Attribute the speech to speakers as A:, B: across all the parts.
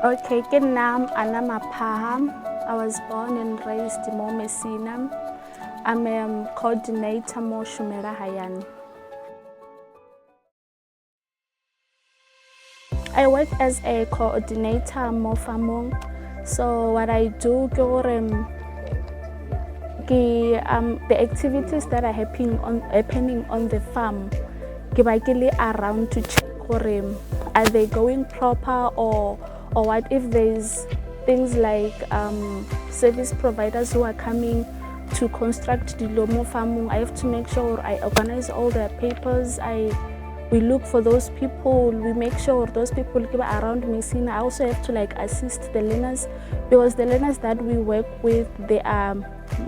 A: Okay, ke nna Anna Paham. I was born and raised in Musina. I'm a coordinator mo Shumela Hayani. I work as a coordinator mo farming. So what I do, the activities that are happening on the farm, ke around to check are they going proper or what if there's things like service providers who are coming to construct the lomo farming. I have to make sure I organize all their papers. We look for those people, we make sure those people keep around Musina. I also have to assist the learners, because the learners that we work with,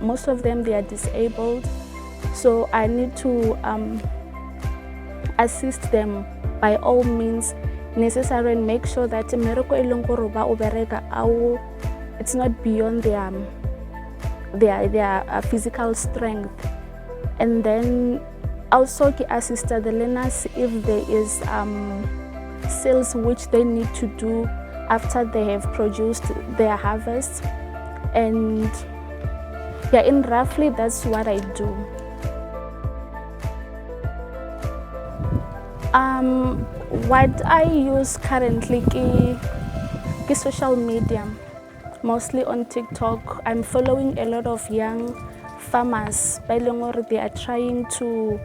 A: most of them they are disabled, so I need to assist them by all means necessary and make sure that it's not beyond their physical strength. And then also assist the learners if there is sales which they need to do after they have produced their harvest. And yeah, in roughly that's what I do. What I use currently is social media, mostly on TikTok. I'm following a lot of young farmers. They are trying to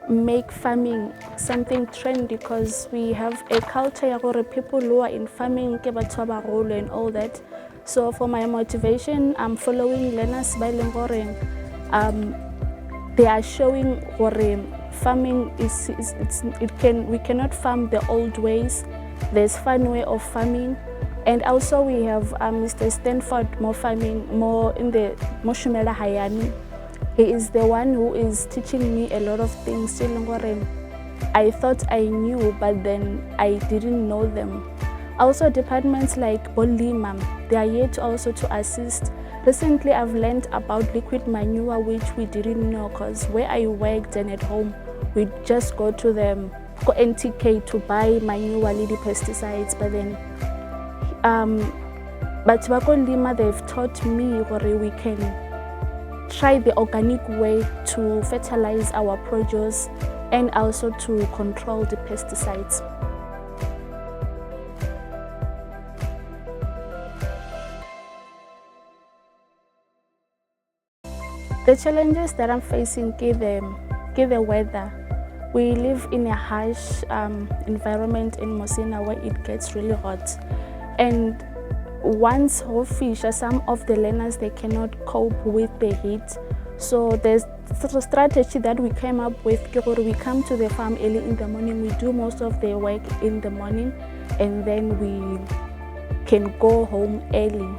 A: make farming something trendy, because we have a culture where people who are in farming and all that. So for my motivation, I'm following learners by they are showing farming we cannot farm the old ways. There's fun way of farming. And also we have Mr. Stanford more farming more in the Shumela Hayani. He is the one who is teaching me a lot of things. I thought I knew, but then I didn't know them. Also departments like Bolima, they are here also to assist. Recently I've learned about liquid manure, which we didn't know, because where I worked and at home, we just go to the NTK to buy manure, the pesticides. But then but Lima, they've taught me where we can try the organic way to fertilize our produce and also to control the pesticides. The challenges that I'm facing is the weather. We live in a harsh environment in Musina where it gets really hot. And once whole fish, some of the learners, they cannot cope with the heat. So there's a strategy that we came up with. We come to the farm early in the morning, we do most of the work in the morning, and then we can go home early.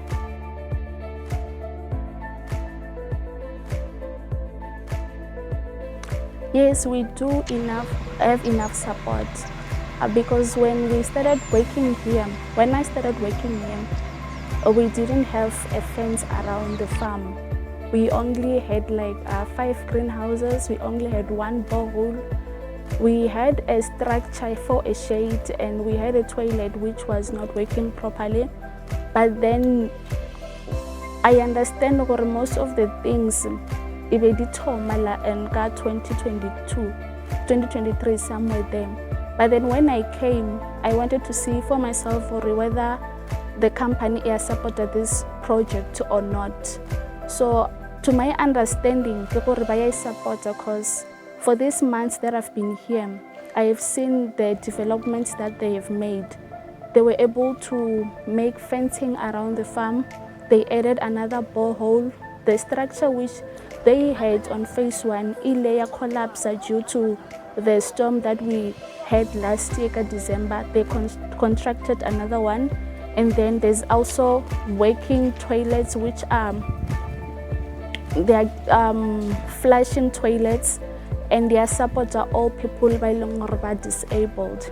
A: Yes, we do have enough support, because when I started working here, we didn't have a fence around the farm. We only had 5 greenhouses, we only had 1 borehole. We had a structure for a shade, and we had a toilet which was not working properly. But then I understand that most of the things, in 2023, somewhere there. But then when I came, I wanted to see for myself whether the company has supported this project or not. So to my understanding, they support, because for these months that I've been here, I have seen the developments that they have made. They were able to make fencing around the farm. They added another borehole. The structure which they had on phase 1, layer collapsed due to the storm that we had last year, December. They contracted another one. And then there's also working toilets, which are flushing toilets, and their support are all people by Longorba disabled.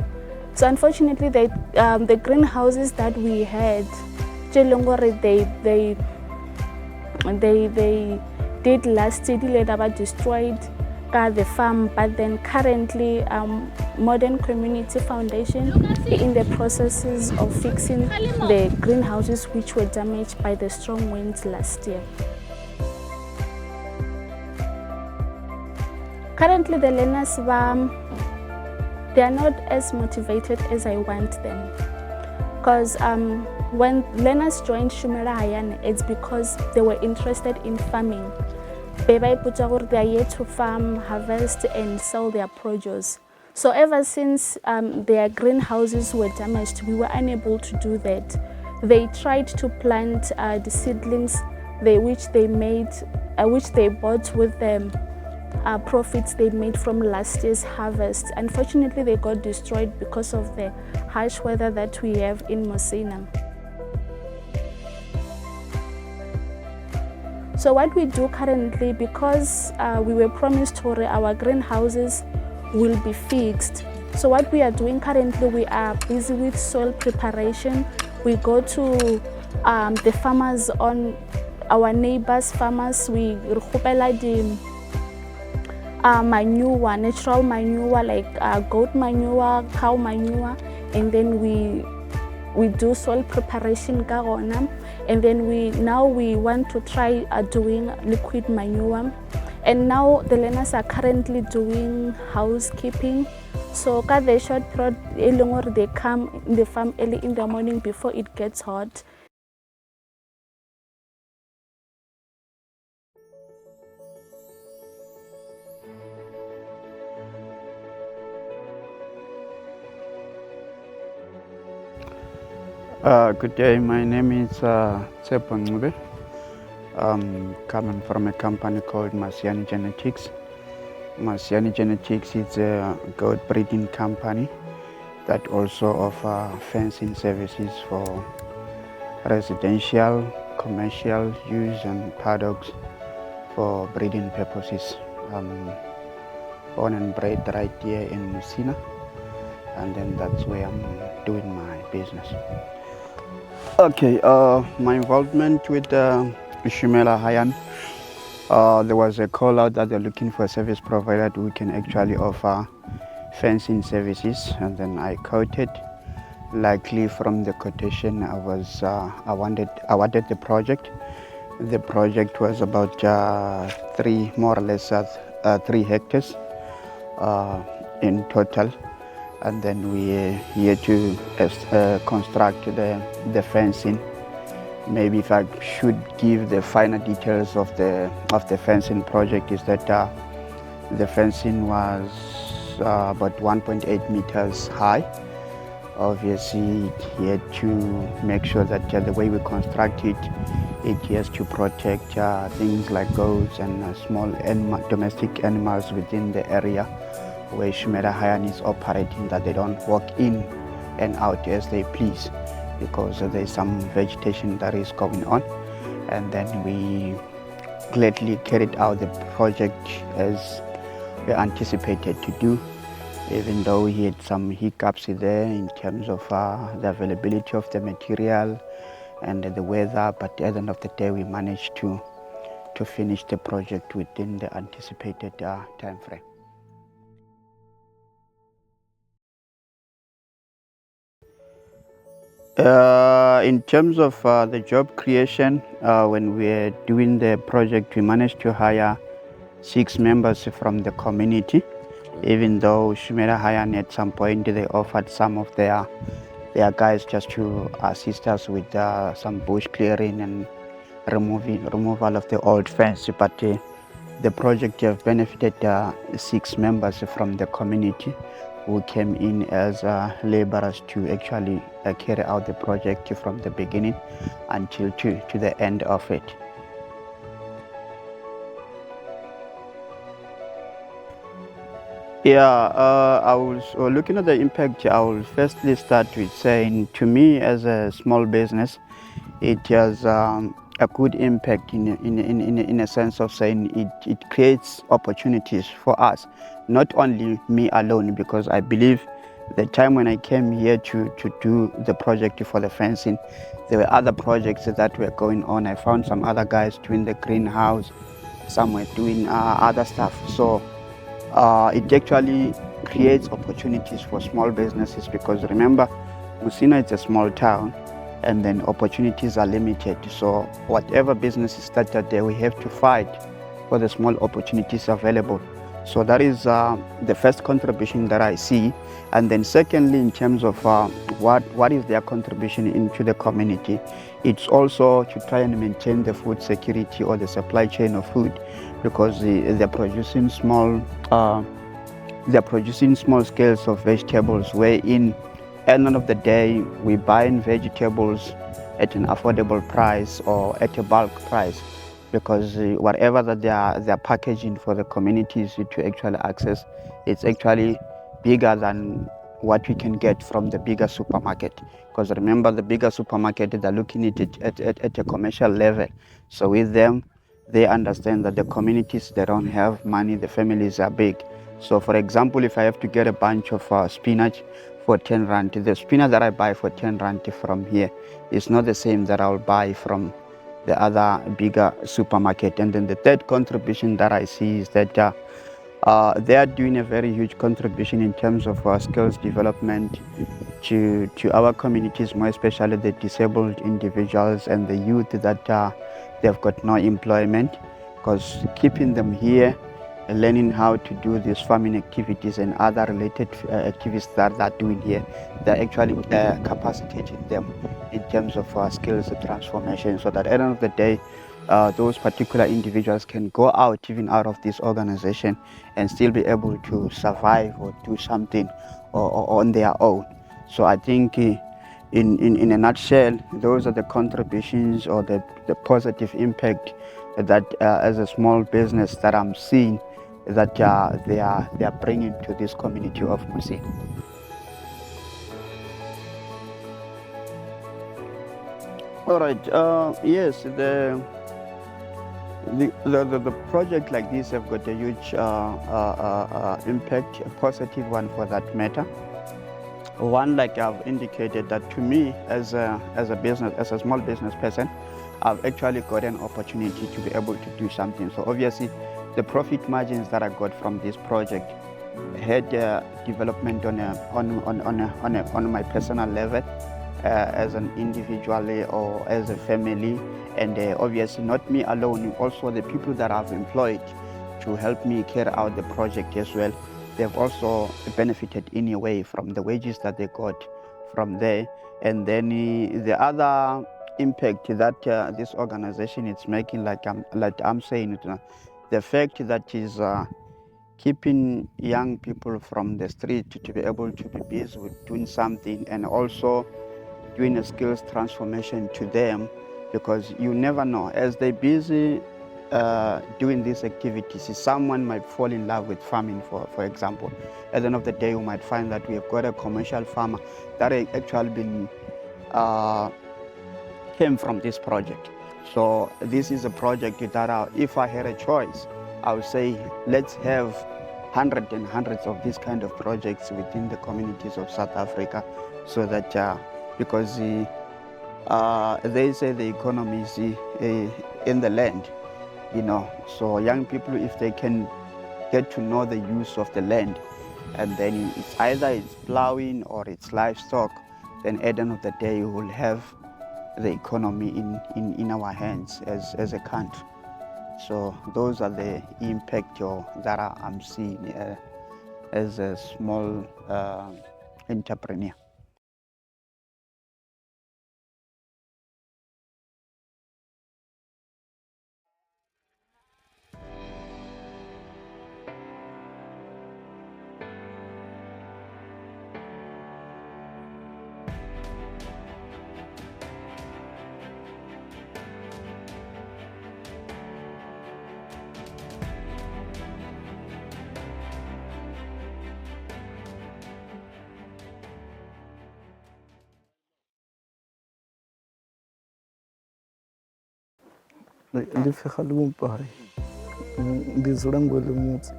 A: So unfortunately, the greenhouses that we had, they did last year, they were destroyed. the farm, but then currently Modern Community Foundation is in the processes of fixing the greenhouses which were damaged by the strong winds last year. Currently the learners they are not as motivated as I want them, because when learners joined Shumela Hayani, it's because they were interested in farming. They are here to farm, harvest and sell their produce. So ever since their greenhouses were damaged, we were unable to do that. They tried to plant the seedlings which they bought with them. Profits they made from last year's harvest. Unfortunately, they got destroyed because of the harsh weather that we have in Musina. So what we do currently, because we were promised our greenhouses will be fixed. So what we are doing currently, we are busy with soil preparation. We go to the farmers, on our neighbors' farmers, we recupera the manure, natural manure like goat manure, cow manure, and then we do soil preparation and then we want to try doing liquid manure. And now the learners are currently doing housekeeping. So the short period they come in the farm early in the morning before it gets hot.
B: Good day, my name is Tsepo Ngube. I'm coming from a company called Musina Genetics. Musina Genetics is a goat breeding company that also offers fencing services for residential, commercial use and paddocks for breeding purposes. I'm born and bred right here in Musina, and then that's where I'm doing my business. Okay, my involvement with Shumela Hayani, there was a call out that they're looking for a service provider who can actually offer fencing services, and then I quoted. Likely from the quotation, I wanted the project. The project was about 3 hectares in total. And then we here to construct the fencing. Maybe if I should give the final details of the fencing project, is that the fencing was about 1.8 meters high. Obviously, he had to make sure that the way we construct it has to protect things like goats and small domestic animals within the area where Shumela Hayani is operating, that they don't walk in and out as they please, because there's some vegetation that is going on. And then we gladly carried out the project as we anticipated to do, even though we had some hiccups there in terms of the availability of the material and the weather, but at the end of the day we managed to finish the project within the anticipated time frame. In terms of the job creation, when we were doing the project, we managed to hire 6 members from the community, even though Shumela Hayani at some point they offered some of their guys just to assist us with some bush clearing and removal of the old fence. But the project have benefited 6 members from the community who came in as laborers to actually carry out the project from the beginning until to the end of it. Yeah, I was looking at the impact. I will firstly start with saying, to me as a small business, it has a good impact in a sense of saying it creates opportunities for us, not only me alone, because I believe the time when I came here to do the project for the fencing, there were other projects that were going on. I found some other guys doing the greenhouse, some were doing other stuff. So it actually creates opportunities for small businesses, because remember, Musina is a small town, and then opportunities are limited. So whatever business is started there, we have to fight for the small opportunities available. So that is the first contribution that I see. And then secondly, in terms of what is their contribution into the community, it's also to try and maintain the food security or the supply chain of food, because they're producing small scales of vegetables, wherein at the end of the day we buy in vegetables at an affordable price or at a bulk price, because whatever that they're packaging for the communities to actually access, it's actually bigger than what we can get from the bigger supermarket. Because remember, the bigger supermarket, they're looking at it at a commercial level. So with them, they understand that the communities, they don't have money, the families are big. So for example, if I have to get a bunch of spinach for 10 rand, the spinach that I buy for 10 rand from here is not the same that I'll buy from the other bigger supermarket. And then the third contribution that I see is that they are doing a very huge contribution in terms of skills development to our communities, more especially the disabled individuals and the youth that they've got no employment, because keeping them here, learning how to do these farming activities and other related activities that they're doing here, they're actually capacitating them in terms of skills transformation, so that at the end of the day, those particular individuals can go out, even out of this organization, and still be able to survive or do something or on their own. So I think in a nutshell, those are the contributions or the positive impact that as a small business that I'm seeing that they are bringing to this community of Musina. All right. Yes, the project like this have got a huge impact, a positive one for that matter. One, like I've indicated, that to me as a small business person, I've actually got an opportunity to be able to do something. So obviously, the profit margins that I got from this project had development on my personal level, as an individual or as a family, and obviously not me alone, also the people that I've employed to help me carry out the project as well. They've also benefited in a way from the wages that they got from there. And then the other impact that this organization is making, like I'm saying, the fact that is keeping young people from the street to be able to be busy with doing something, and also doing a skills transformation to them, because you never know, as they're busy doing these activities, someone might fall in love with farming, for example. At the end of the day, we might find that we have got a commercial farmer that actually been came from this project. So this is a project that if I had a choice, I would say let's have hundreds and hundreds of these kind of projects within the communities of South Africa, so that because they say the economy is in the land, so young people, if they can get to know the use of the land, and then it's either plowing or it's livestock, then at the end of the day we will have the economy in our hands as a country. So those are the impact that I'm seeing as a small entrepreneur.
C: Ndi fekha Limpopo, ndi dzula ngwele mutsi.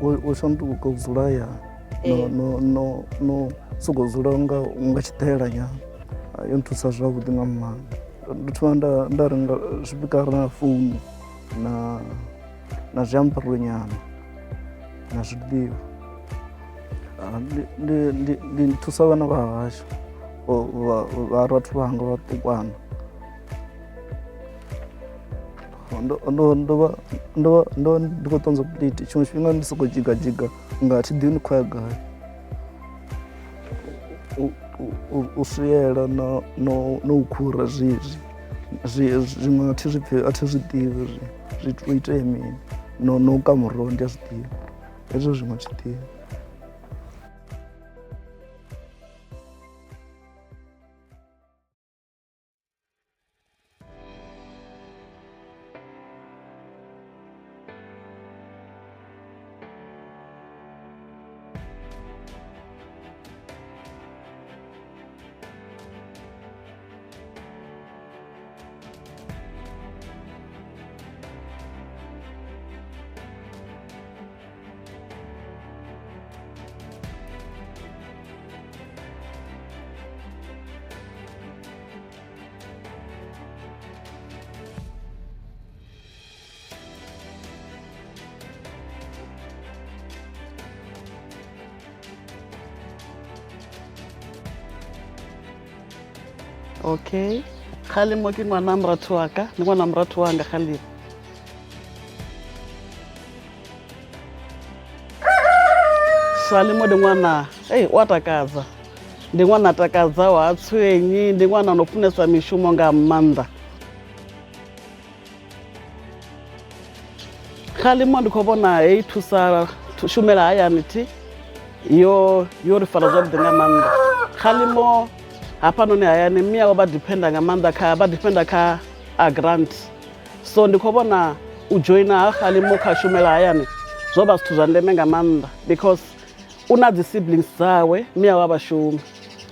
C: O shanduka u dzula ya no sokou dzula unga tshidela nyana, yo nthusa zwavhuḓi nga maanḓa. ndo thoma nda renga zwipikara na founu na zwiambaro nyana na zwiḽiwa. Ndi thusa vhana vha hashu vha vhathu vhanga vhaṱukwana. Ndo ndi khou ṱanzwa plate tshiṅwe tshifhinga ndi sokou dzhiga nga thi ḓivhi ndi khou ya gai. U swiela na u khura zwiṅwe a thi zwi ḓivhi zwi to itea mini no u ka muroho ndi a zwi ḓivha, hezwo zwiṅwe thi ḓivhi.
D: Okay, Khalimo ke ngwana mratho wa ka, le ngwana mratho wanga Khalimo. Salimo ndi ngwana, wa takadza. Ndi ngwana takadza wa tshwenyi, ndi ngwana no funesa mishumo nga maanḓa. Khalimo ndi khou vhona hei thusa Shumela Hayani yo ri fara zwavhuḓi nga maanḓa. Khalimo hafhanoni hayani miyawe vha dependa nga maanḓa vha dependa kha a grant, so ndi khou vhona u joina ha Khalimo kha Shumela Hayani zwo vha zwithu zwa ndeme nga maanḓa because u na dzi siblings dzawe miyawe a vhashumi,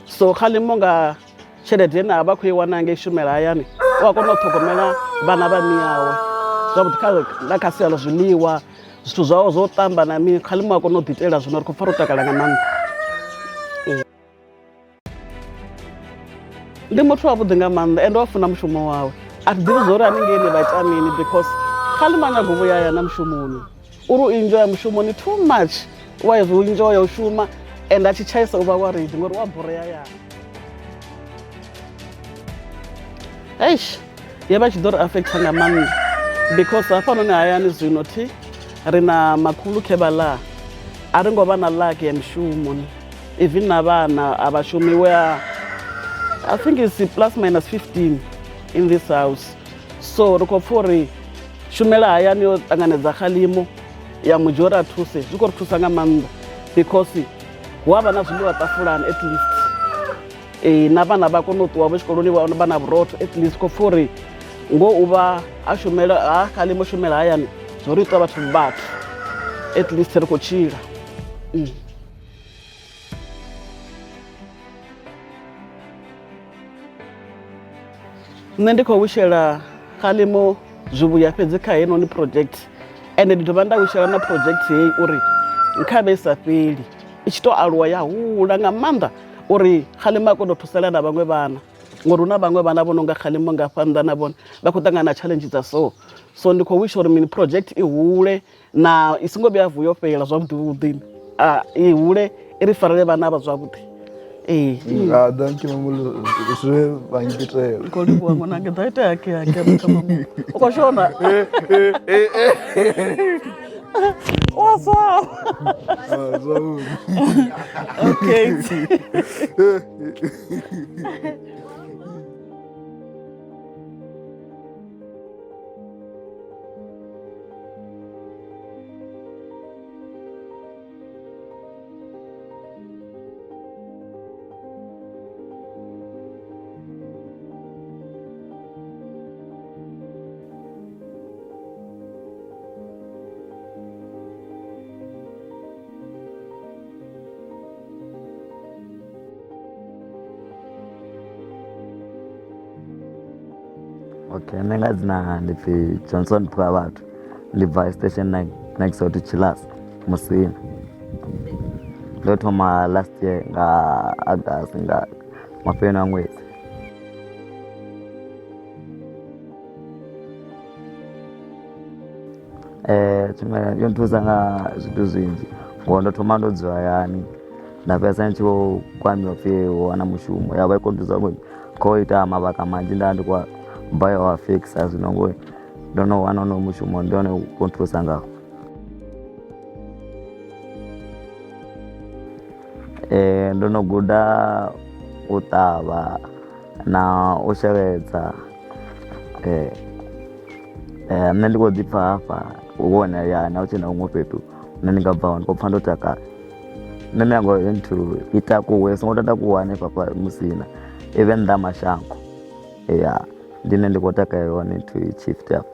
D: so Khalimo nga tshelede ine a vha khou i wana ngei Shumela Hayani u a kona u ṱhogomela vhana vha miyawe zwavhuḓi na kha sia ḽa zwiḽiwa zwithu zwawe zwo ṱamba na mini. Khalimo a kona u ḓiitela zwino ri khou pfha ro takala nga maanḓa. Ndi muthu wavhuḓi nga maanḓa ende wa funa mushumo wawe. A thi ḓivhi zwo ri haningei vha ita mini because Khalimo a nyaga u vhuya na mushumoni uri u enjoya mushumoni too much, wa u enjoya u shuma ende a tshi tshaisa u vha worried ngori wa borea ya ye vha tshi ḓo ri affecta nga maanḓa because hafhanoni hayani zwino ri na makhulu khevala a ri ngo vha na luck ya mishumoni, even na vhana a vhashumi where I think it's plus minus 15 in this house. So ri khou pfha uri Shumela Hayani yo ṱanganedza Khalimo ya mujora thuse zwi khou ri thusa nga maanḓa because hu avha na zwiḽiwa ṱafulani at least na vhana vha kona u ṱuwa vho tshikoloni vha na vhurotho at least khou pfha uri ngo u vha a Khalimo Shumela Hayani zwo ri ita vhathu at least ri khou tshila. Nṋe ndi khou wishela Khalimo zwivhuya fhedzi kha heinoni project ende ndi dovha nda wishela na project heyi uri khavhe i sa fheli i tshi tou aluwa ya hula nga maanḓa uri Khalimo a kone u thusela na vhaṅwe vhana ngori hu na vhaṅwe vhana vho no nga Khalimo nga fhanḓa na vhone vha khou ṱangana na challenge dza so ndi khou wisha uri mini project i hule na i songo vhuya vuyo fhela zwavhuḓi i hule i ri farele vhana vha zwavhuḓi.
C: Danke mamulo zwe vangitela.
D: Ko livhuwa ngwananga ḓa itea kha mamulo. U khou shona? What's up? Okay.
E: Okay, nṋe nga dzina ndi pfi Johnson Phukhavhathu ndi bva station next to Chilas Musina. Ndo thoma last year nga August nga mafheno a ṅwedzi. Shumela yo nthusa nga zwithu zwinzhi ngo ndo thoma ndo dzula hayani nda fhedza ndi tshi khou kwamiwa upfhi u wana mushumo ya vha i khou nthusa khou ita mavhaka manzhi nda ndi khou bva wa fixa zwino ngori ndo no wana honoyo mushumo ndi hone u khou nthusa ngaho. Ndo no guda u ṱavha na u sheledza nṋe ndi khou ḓi pfha hafha u vhona hayani a hu tshena huṅwe fhethu hune ndi nga bva hone ndi khou pfha ndo takala. Nṋe ndi yango into i takuwe songo takuwa hanefha Musina even nnḓa mashango ya ndi nṋe ndi khou takalela hone to i shift hafha.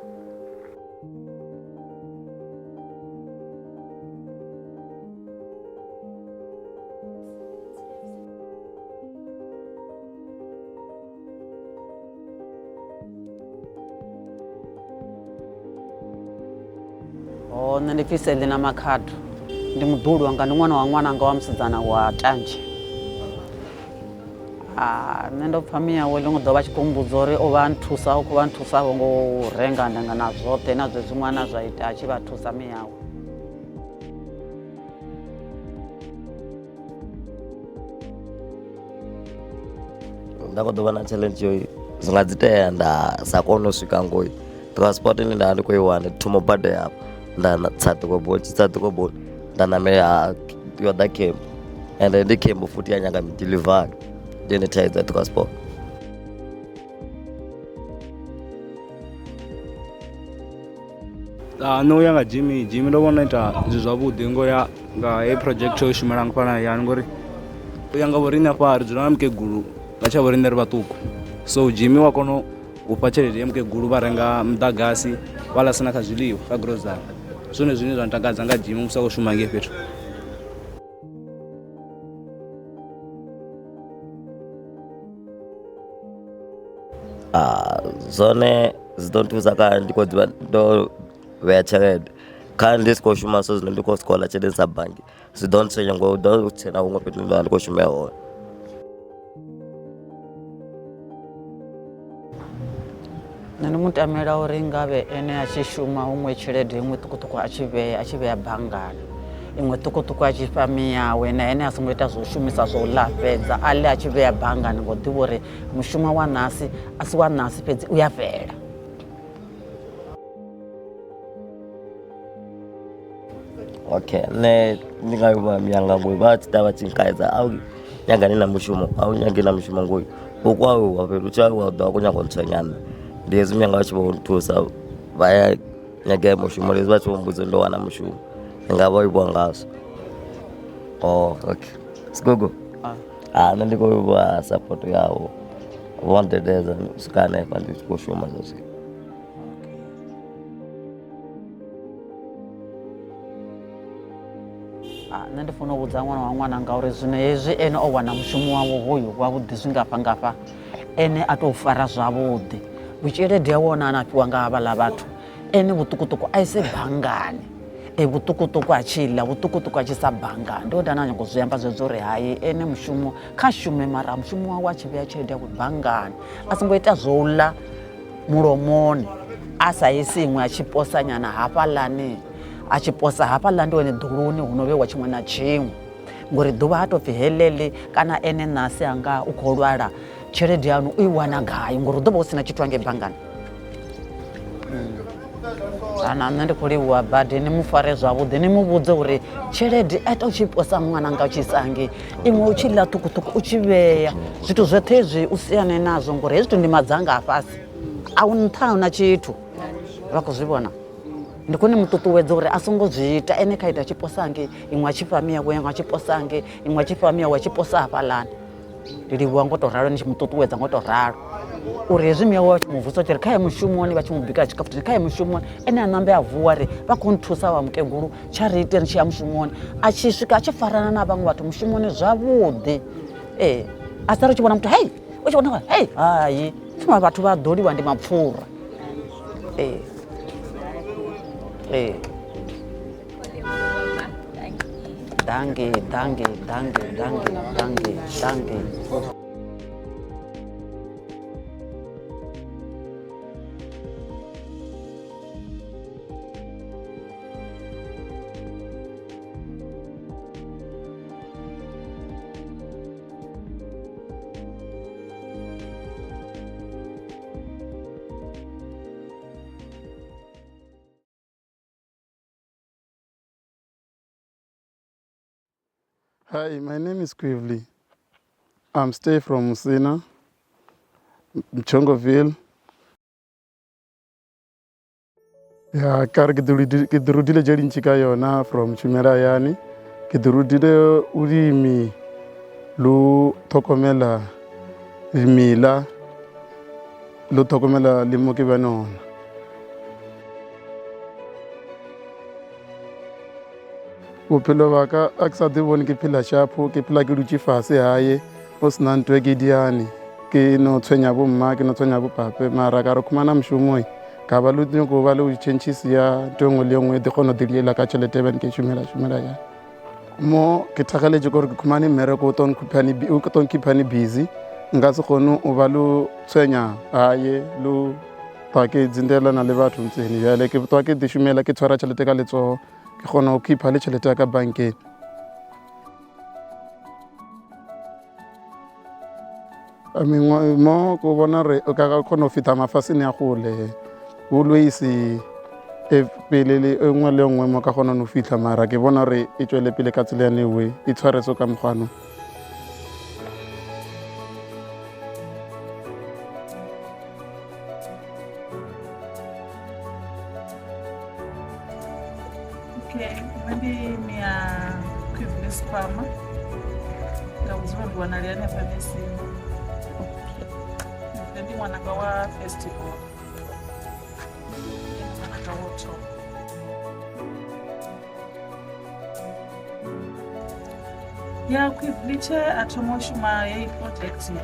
F: Nṋe ndi pfhi Selina Makhado ndi muḓuli wanga ndi ṅwana wa ṅwananga wa musidzana wa Tanzhe. Nṋe ndo pfha miyawe ḽiṅwe ḓuvha vha tshi khou mbudza uri o vha nthusa u khou vha nthusavho ngo renga ndanga na zwoṱhe na zwezwi ṅwana zwa ita a tshi vha thusa miyawe.
E: Nda khou ḓo vha na challenge yo zwi nga dzi tea nda sa kona u swika ngoi transport ine nda ndi khou i wana ndi thoma bada yapo nda tsa ḓikoboni nda namela yo ḓa camp ende ndi camp futhi ya nyaga midelivery ndi ene thaidzo ya transport.
G: Nṋe u ya nga Jimmy ndo vhona ita zwithu zwavhuḓi ngo ya nga heyi project yo shumela nga fhano hayani ngori u ya nga vhoriṋe hafha ri dzula na mukegulu nga tsha vhoriṋe ri vhaṱuku so Jimmy wa kona u fha tshelede ya mukegulu vha renga muḓagasi vha ḽa sina kha zwiḽiwa kha grocery zwone zwine zwa ntakadza nga Jimmy musi a khou shuma ngei fhethu.
E: Zwone zwi ḓo nthusa kha ndi khou ḓivha ndo vhea tshelede kha ndi si khou shuma so zwino ndi khou sikola tshelede sa bannga zwi ḓo ntswenya ngo ḓo tsena huṅwe fhethu ndi khou shumela hone.
F: Nṋe ndi mutamela uri ngavhe ene a tshi shuma huṅwe tshelede iṅwe ṱukuṱuku a tshi vhea banngani iṅwe ṱukuṱuku a tshi fha miyawe na ene a songo ita zwo shumisa zwo ḽa fhedza a ḽe a tshi vhea banngani ngo ḓivha uri mushumo wa nasi a si wa nasi fhedzi u ya fhela.
E: Okay, nṋe ndi nga vha miyanga ngoi vha tshi ḓa vha tshi nkaidza a u nyagani na mushumo a u nyagi na mushumo ngoi u kwawe fhethu u tshi wa ḓa wa khou nyaga u ntswenya nṋe ndi hezwi miyanga vha tshi vho nthusa vha ya nyagea mushumo lezwi vha tshi vho mbudza ndo wana mushumo i nga vha livhuwa ngazwo. Okay sigugu nṋe ndi khou livhuwa support yavho vho ndededza u swika hanefha ndi tshi khou shuma zwa zwino.
F: Nṋe ndi funa u vhudza ṅwana wa ṅwana ngauri zwino hezwi ene o wana mushumo wawo hoyu wavhuḓi zwingafha ene a tou fara zwavhuḓi vhutshelede yawe ona a fhiwa nga havhaḽa vhathu ene vhuṱukuṱuku a ise banngani vhuṱukuṱuku a tshi ḽa vhuṱukuṱuku a tshi sa banngani ndi ode a na nyago zwi amba zwezwo uri hayi ene mushumo kha shume mara mushumo wawe a tshi vhea tshelede yawe banngani a songo ita zwo ḽa mulomoni a sa isi iṅwe a tshi posa nyana hafhaḽani a tshi posa hafhaḽa ndi hone ḓuluni hu no vhewa tshiṅwe na tshiṅwe ngori ḓuvha ha tou pfhi heḽeḽi kana ene nasi anga u khou lwala tshelede yanu u i wana gai ngori u ḓo vha u sina tshithu hangei banngani. Kana nṋe ndi khou livhuwa badi ni mu fare zwavhuḓi ni mu vhudze uri tshelede a ita u tshi posa ṅwananga u tshi isa hangei iṅwe u tshi ḽa ṱukuṱuku u tshi vhea zwithu zwoṱhe hezwi u siane nazwo ngori hezwi zwithu ndi madzanga a fhasi a u nṱha a hu na tshithu vha khou zwi vhona. Ndi khou ni muṱuṱuwedza uri a songo zwi ita ene kha ita a tshi posa hangei iṅwe a tshi fha miyawe iṅwe a tshi posa hangei iṅwe a tshi fha miyawe a tshi posa hafhaḽani ndi livhuwa ngo tou ralo ni tshi muṱuṱuwedza ngo tou ralo uri hezwi miyawe vha tshi mu vusa tshiri kha ye mushumoni vha tshi mu bikela tshikafutini kha ye mushumoni ene a ṋambe a vuwa ri vha khou nthusa wa mukegulu tsha ri ite ri tshi ya mushumoni a tshi swika a tshi farana na vhaṅwe vhathu mushumoni zwavhuḓi a sala u tshi vhona muthu hei u tshi vhona hei hayi funa vhathu vha ḓoliwa ndi mapfura dange.
H: Hi, my name is Quively. I'm stay from Musina, Mchongoville. Yeah, kar kidurudile jeli nchika yona from Shumela Hayani. Kidurudile urimi lu tokomela mila lu tokomela limo ke banona. Bophelo ba ka a ke sa te bone ke phela shapo ke phela ke dutse fase hae o sena ntwe ke diane ke no tshwenya bo mma ke no tshwenya bo pape mara ka re khumana mshumo ka ba lutse go ba le changes ya ntwe le nngwe di kgona dilela ka tšhelete ben ke shumela ya mo ke thagaletse gore ke khumane mmereko o ton keepani busy nka se kgone o ba lo tshwenya hae lo twa ke dzindelana le batho ntseni bjale ke twa ke di shumela ke tshwara tšhelete ka letsogo ke kgona go keepa le tšhelete ya ka bankeng. Mo ko bona re o ka kgona go feta mafasene ya gole always pele le nngwe le nngwe mo ka kgona no fitlha mara ke bona re e tswele pele ka tsela ya newe e tshwaretso ka mogano.
I: Okay, maybe me a Quively farmer. That was when one area never missing. Maybe one of our festival. Ya Quively che atomoshuma ye project ye.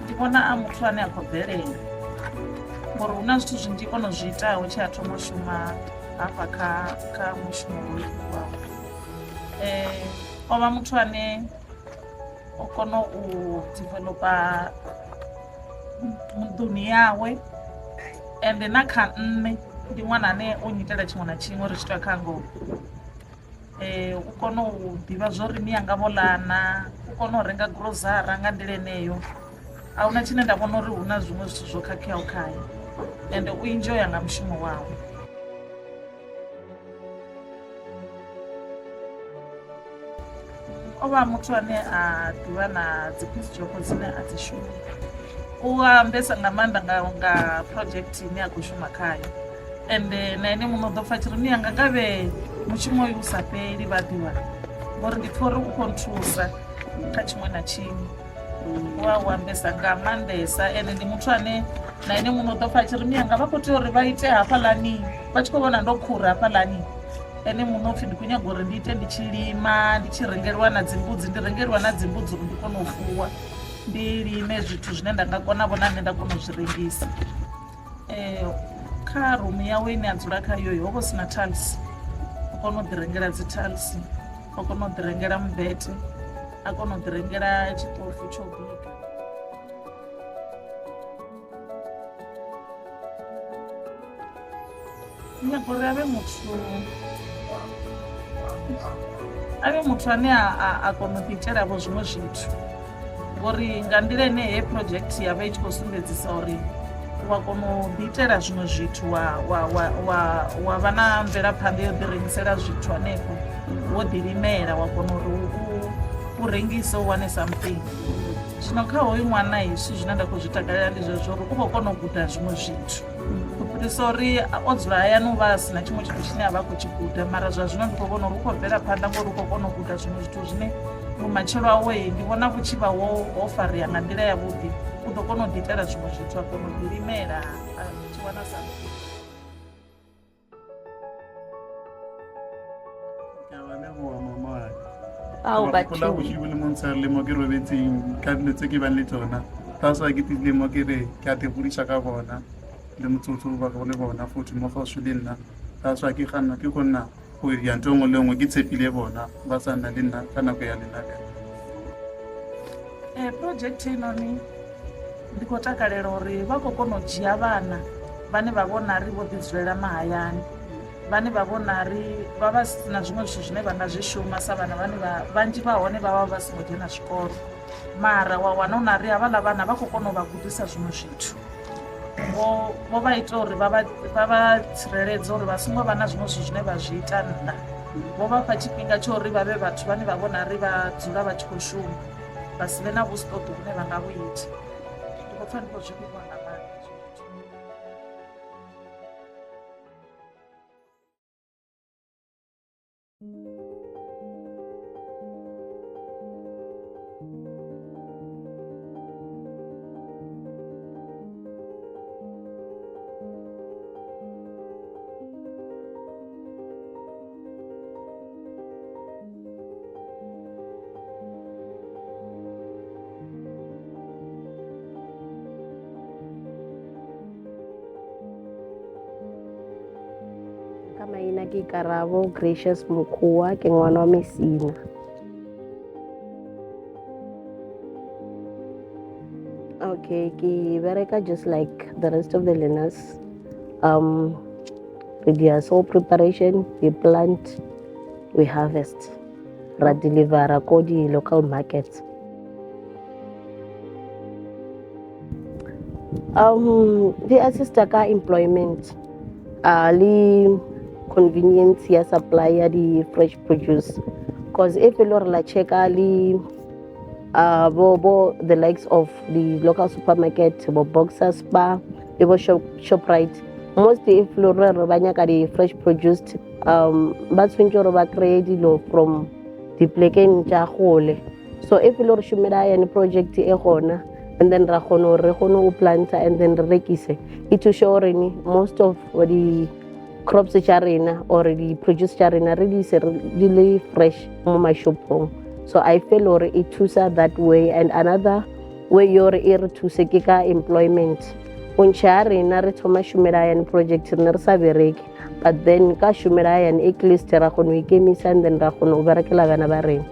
I: Ndibona a muthu ane a khou bvelela. Ngori huna zwithu zwinzhi ono zwi itaho tshe a thoma u shuma hafha kha mushumo wawe. O vha muthu ane o kona u developa nḓuni yawe ende na kha nṋe ndi ṅwana ane o nyitela tshiṅwe na tshiṅwe ri tshi tou kha ngoho. U kona u ḓivha zwo ri ni yanga vholana, u kona u renga grozara nga nḓila eneyo. A huna tshine nda vhona uri hu na zwiṅwe zwithu zwo khakheaho khaye ende u enjoya nga mushumo wawe. O vha muthu ane a ḓivha na dzi piece job dzine a dzi shuma. U ambesa nga maanḓa nga project ine a khou shuma khayo ende na ene muno ḓo pfha tshiri ni yanga ngavhe mushumo uyu u sa fheli vha ḓivha ngori ndi pfha uri u khou nthusa kha tshiṅwe na tshiṅwe. U ambesa nga maanḓesa ende ndi muthu ane na ene muno ḓo pfha tshiri ni yanga vha khou tea uri vha ite hafhaḽani vha tshi khou vhona ndo khura hafhaḽani. Ene muno pfhi ndi khou nyaga uri ndi ite ndi tshi lima ndi tshi rengeliwa na dzimbudzi ndi rengeliwa na dzimbudzi uri ndi kone u fuwa ndi lime zwithu zwine nda nga kona vhona nṋe nda kona u zwi rengisa. Kha rumu yawe ine a dzula khayo ho vha hu sina tiles. O kona u ḓi rengela dzi tiles, o kona u ḓi rengela mmbete, a kona u ḓi rengela tshiṱofu tsho bika. Nyaga uri avhe muthu ane a kona u ḓiitela vho zwiṅwe zwithu ngori nga nḓila ine hei project ya vha i tshi khou sumbedzisa uri wa kona u ḓiitela zwiṅwe zwithu wa vha na mvelaphanḓa yo ḓirengisela zwithu hanefho wo ḓilimela wa kona uri u rengise u wane something. Zwino kha hoyu ṅwana zwithu zwine nda khou zwi takalela ndi zwezwo uri u khou kona u guda zwiṅwe zwithu u fhirisa uri o dzula hayani u vha a sina tshiṅwe tshithu tshine a vha a khou tshi guda mara zwa zwino ndi khou vhona uri u khou bvela phanḓa ngori u khou kona u guda zwiṅwe zwithu zwine vhumatshelo hawe ndi vhona vhu tshi vha ho farea nga nḓila yavhuḓi. U ḓo kona u ḓiitela zwiṅwe zwithu a kona u ḓilimela a tshi wana sa
J: Pola bosigo le montshare le mo ke robetseng ka dilo tse ke bang le tsona taswa ke tlile mo ke re ke a te godisa ka bona le motsotso ba go le bona futhi mo gaufi le nna taswa ke ganna ke go nna go ya ntho nngwe le nngwe ke tshepile bona ba sa nna le nna ka nako ya lenane.
I: Project enoni ndi khou takalela uri vha khou kona u dzhia vhana vhane vha vhona ri vho ḓi dzulela mahayani vhane vha vhona ri vha vha sina zwiṅwe zwithu zwine vha nga zwi shuma sa vhana vhane vhanzhi vha hone vha vha vha songo dzhena zwikolo mara wa wana u na ri havhaḽa vhana vha khou kona u vha gudisa zwiṅwe zwithu. Vho vha ita uri vha vha tsireledza uri vha songo vha na zwiṅwe zwithu zwine vha zwi ita nnḓa vho vha fha tshifhinga tsha uri vha vhe vhathu vhane vha vhona ri vha dzula vha tshi khou shuma vha si vhe na vhusiṱoḓo vhune vha nga vhu ita. Ndi khou pfha ndi khou zwi livhuwa nga maanḓa.
K: Ka maina ke Karabo Gracious Mokua, ke ngwana wa Musina. Okay, ke bereka just like the rest of the learners. We do soil preparation, we plant, we harvest, ra deliver ko di local markets. Di assista ka employment, li convenience ya supply ya di fresh produce, because if you look la check ali the likes of the local supermarket, bo Boxers Bar, bo Shoprite, mostly if you look banyaka di fresh produced, ba tshwantse ba create dilo from di plekeng tja gole. So if you look Shumela Hayani project e gona, and then ra gona re gona planta and then re rekise, it to show most of the crops tja rena or the produce tja rena really fresh mo mashopong. So I feel or it thusa that way. And another way you're here to sekika employment. Uncha rena re thoma Shumela Hayani project re sa bereke, but then ka Shumela Hayani at least ra gona ikemisa and then ra gona berekela bana ba rena.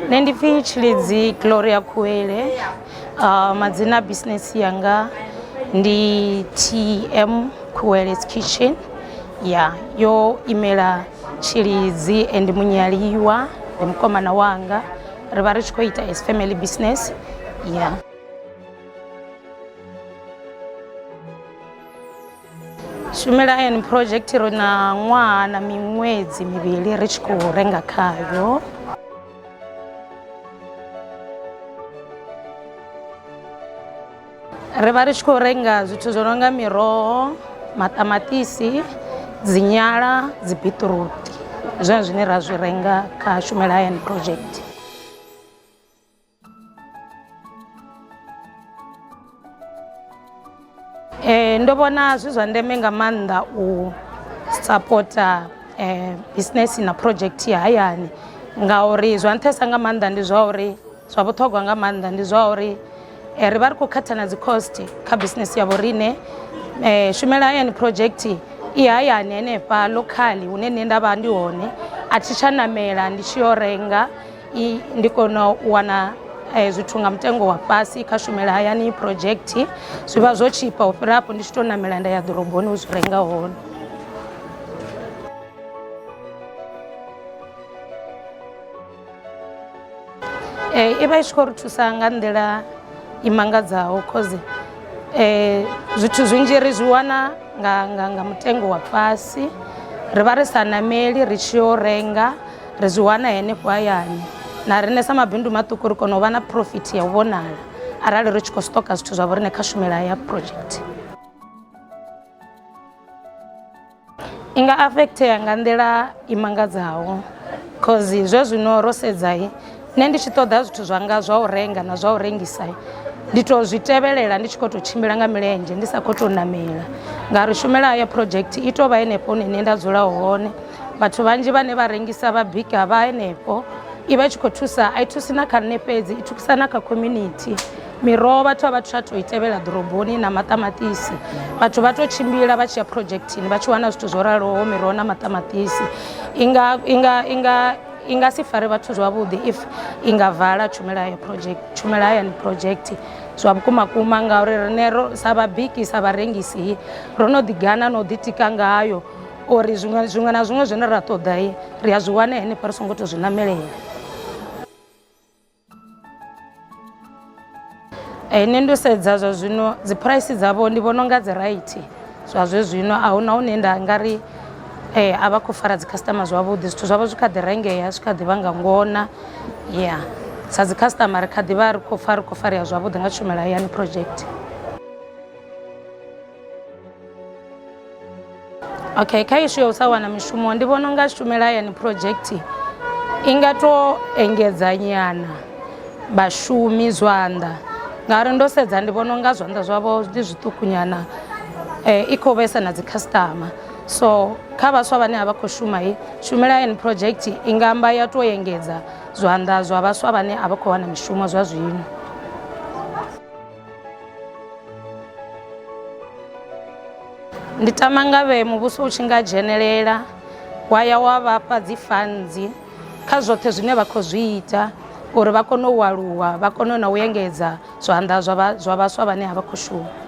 L: Nendifi Chilizi Gloria Kuele, madzina business yanga ndi TM Kuele's Kitchen. Yeah, yo imela Chilizi and munyaliwa mkomana wanga riva richikoita as family business. Yeah. Shumela Hayani project rona mwana mimwedzi mivili richikurenga kayo. Riva richikurenga zwithu zononga miroho, matamatisi, zinyala, zibitiruti. Zwone zwine ra zwirenga ka Shumela Hayani project. Ndo vhona zwi zwa ndeme nga maanḓa u supporta business na project ya hayani, ngauri zwa nṱhesa nga maanḓa ndi zwa uri zwa vhuṱhogwa nga maanḓa ndi zwa uri ri vha ri khou khatha na dzi cost kha business ya vhorine. Shumela Hayani project i hayani henefha locally hune nṋe nda vha ndi hone, a thi tsha namela ndi tshi yo renga, ndi kona u wana zwithu nga mutengo wa fhasi kha Shumela Hayani project. Zwi vha zwo chipa u fhira hapo ndi tshi tou namela nda ya ḓoroboni u zwi renga hone. I vha i tshi khou ri thusa nga nḓila i mangadzaho, cause zwithu zwinzhi ri zwi wana nga mutengo wa fhasi, ri vha ri sa nameli ri tshi yo renga, ri zwi wana henefho hayani. Na riṋe sa mabindu maṱuku ri kona u vha na profit ya u vhonala arali ri tshi khou stoka zwithu zwa vhoriṋe kha Shumela Hayani project. I nga affectea nga nḓila i mangadzaho, cause zwino ro sedza nṋe ndi tshi ṱoḓa zwithu zwanga zwa u renga na zwa u rengisa, ndi to zwi tevhelela ndi tshi khou tou tshimbila nga milenzhe ndi sa khou tou namela, ngauri Shumela Hayani project i tou vha henefho hune nṋe nda dzula hone. Vhathu vhanzhi vhane vha rengisa vha bika vha henefho, i vha i tshi khou thusa, a i thusi na kha nṋe fhedzi, i thusa na kha community. Miroho vhathu a vha tsha tou i tevhela ḓoroboni na maṱamaṱisi, vhathu vha tou tshimbila vha tshi ya projectini vha tshi wana zwithu zwo raloho, miroho na maṱamaṱisi. I nga si fare vhathu zwavhuḓi if i nga vala Shumela Hayani project zwa vhukumakuma ngauri riṋe sa vhabiki sa vharengisi ro no ḓigana no ḓitika ngayo uri zwiṅwe na zwiṅwe zwine ra ṱoḓa ri a zwi wane henefha ri songo tou zwi namelela. Nṋe ndo sedza zwa zwino dzi price dzavho ndi vhona unga dzi right zwa zwino a huna hune nda nga ri a vha khou fara dzi customer zwavhuḓi, zwithu zwavho zwi kha ḓi rengea zwi kha ḓi vha nga ngona ya sa dzi customer ri kha ḓi vha ri khou farea zwavhuḓi nga Shumela Hayani project. Okay, kha ishu ya u sa wana mishumo ndi vhona unga Shumela Hayani project i nga to engedza nyana vhashumi zwanḓa ngauri ndo sedza ndi vhona unga zwanḓa zwavho ndi zwiṱuku nyana i khou vhesa na dzi customer. So kha vhaswa vhane a vha khou shuma Shumela Hayani project i nga amba ya to engedza zwanḓa zwa vhaswa vhane a vha khou wana mishumo zwa zwino. Ndi tama nga vhe muvhuso u tshi nga dzhenelela wa ya wa vhafha dzi funds kha zwoṱhe zwine vha khou zwi ita uri vha kone u aluwa vha kone na u engedza zwanḓa zwa vhaswa vhane a vha khou shuma.